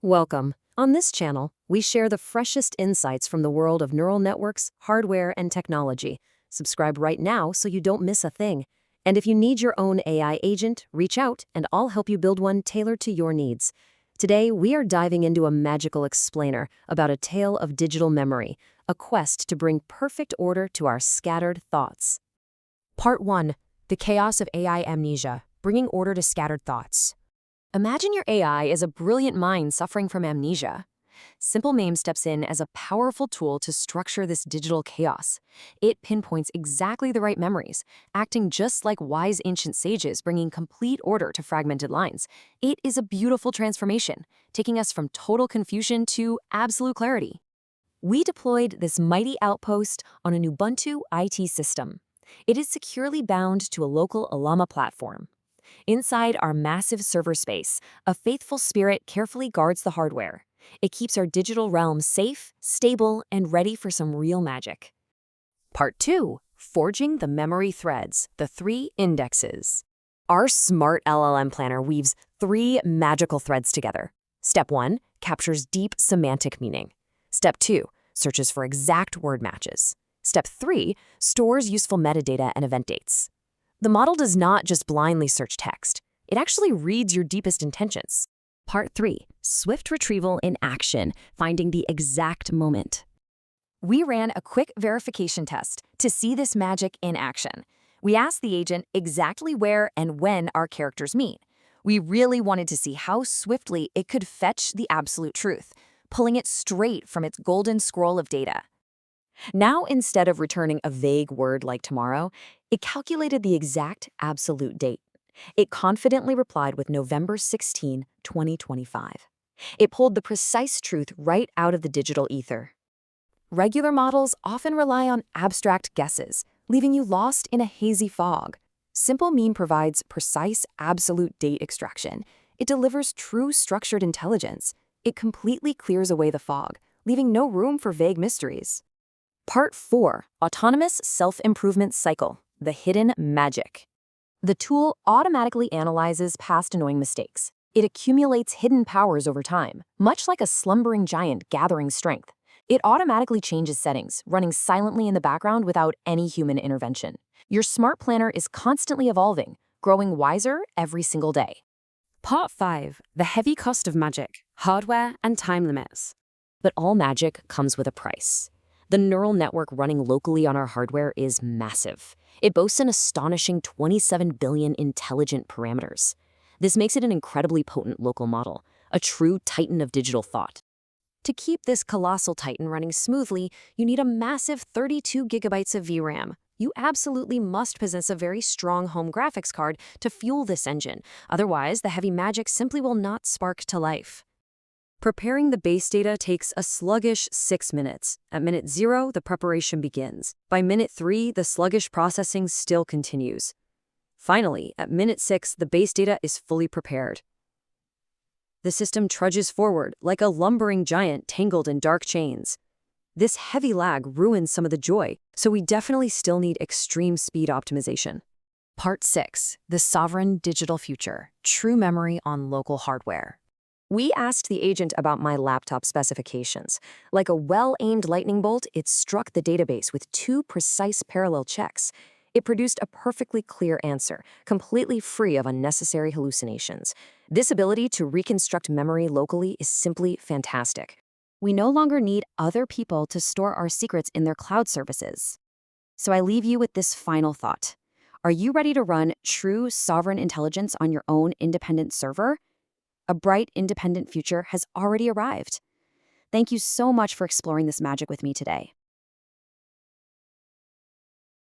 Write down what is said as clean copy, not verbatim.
Welcome. On this channel, we share the freshest insights from the world of neural networks, hardware, and technology. Subscribe right now so you don't miss a thing. And if you need your own AI agent, reach out and I'll help you build one tailored to your needs. Today, we are diving into a magical explainer about a tale of digital memory, a quest to bring perfect order to our scattered thoughts. Part 1. The Chaos of AI Amnesia, Bringing Order to Scattered Thoughts. Imagine your AI is a brilliant mind suffering from amnesia. Simple MAME steps in as a powerful tool to structure this digital chaos. It pinpoints exactly the right memories, acting just like wise ancient sages, bringing complete order to fragmented lines. It is a beautiful transformation, taking us from total confusion to absolute clarity. We deployed this mighty outpost on an Ubuntu IT system. It is securely bound to a local Llama platform. Inside our massive server space, a faithful spirit carefully guards the hardware. It keeps our digital realm safe, stable, and ready for some real magic. Part 2. Forging the memory threads, the 3 indexes. Our smart LLM planner weaves 3 magical threads together. Step 1 captures deep semantic meaning. Step 2 searches for exact word matches. Step 3 stores useful metadata and event dates. The model does not just blindly search text. It actually reads your deepest intentions. Part 3. Swift retrieval in action, finding the exact moment. We ran a quick verification test to see this magic in action. We asked the agent exactly where and when our characters meet. We really wanted to see how swiftly it could fetch the absolute truth, pulling it straight from its golden scroll of data. Now, instead of returning a vague word like tomorrow, it calculated the exact absolute date. It confidently replied with November 16, 2025. It pulled the precise truth right out of the digital ether. Regular models often rely on abstract guesses, leaving you lost in a hazy fog. Simple MAME provides precise absolute date extraction. It delivers true structured intelligence. It completely clears away the fog, leaving no room for vague mysteries. Part 4. Autonomous Self-Improvement Cycle, the Hidden Magic. The tool automatically analyzes past annoying mistakes. It accumulates hidden powers over time, much like a slumbering giant gathering strength. It automatically changes settings, running silently in the background without any human intervention. Your smart planner is constantly evolving, growing wiser every single day. Part 5. The Heavy Cost of Magic, Hardware and Time Limits. But all magic comes with a price. The neural network running locally on our hardware is massive. It boasts an astonishing 27 billion intelligent parameters. This makes it an incredibly potent local model, a true titan of digital thought. To keep this colossal titan running smoothly, you need a massive 32 gigabytes of VRAM. You absolutely must possess a very strong home graphics card to fuel this engine. Otherwise, the heavy magic simply will not spark to life. Preparing the base data takes a sluggish 6 minutes. At minute 0, the preparation begins. By minute 3, the sluggish processing still continues. Finally, at minute 6, the base data is fully prepared. The system trudges forward like a lumbering giant tangled in dark chains. This heavy lag ruins some of the joy, so we definitely still need extreme speed optimization. Part 6. The Sovereign Digital Future, True Memory on Local Hardware. We asked the agent about my laptop specifications. Like a well-aimed lightning bolt, it struck the database with 2 precise parallel checks. It produced a perfectly clear answer, completely free of unnecessary hallucinations. This ability to reconstruct memory locally is simply fantastic. We no longer need other people to store our secrets in their cloud services. So I leave you with this final thought. Are you ready to run true sovereign intelligence on your own independent server? A bright, independent future has already arrived. Thank you so much for exploring this magic with me today.